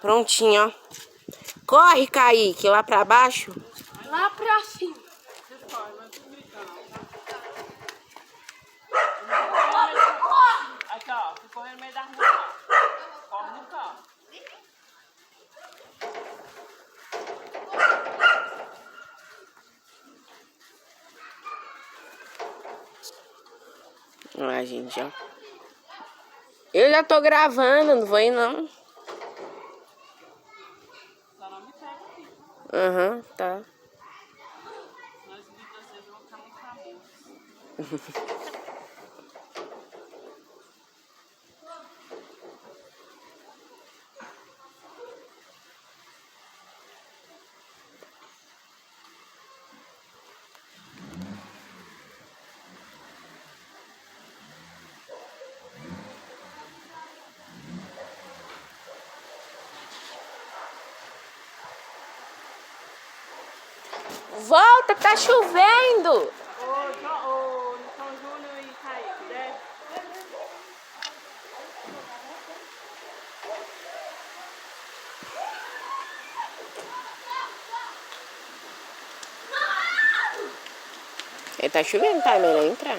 Prontinho, ó. Corre, Kaique, lá pra baixo. Lá pra cima. Aqui, ó. Fui correr no meio da rua. Corre no carro. Olha, gente, ó. Eu já tô gravando, não vou ir, não. Só não me pega aqui. Aham, tá. Nós vídeos às vezes vão ficar muito famosos. Volta, tá chovendo. Ô, São Júnior e Kaique, desce. Ele tá chovendo, tá? É melhor entrar.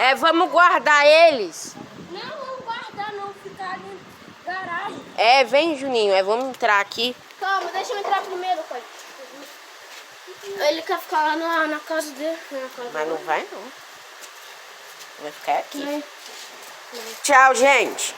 É, vamos guardar eles. Não, vamos guardar, não. Ficar ali na garagem. É, vem, Juninho. É, vamos entrar aqui. Calma, deixa eu entrar primeiro, pai. Ele quer ficar lá na casa dele. Mas não vai, não. Vai ficar aqui. Não. Tchau, gente.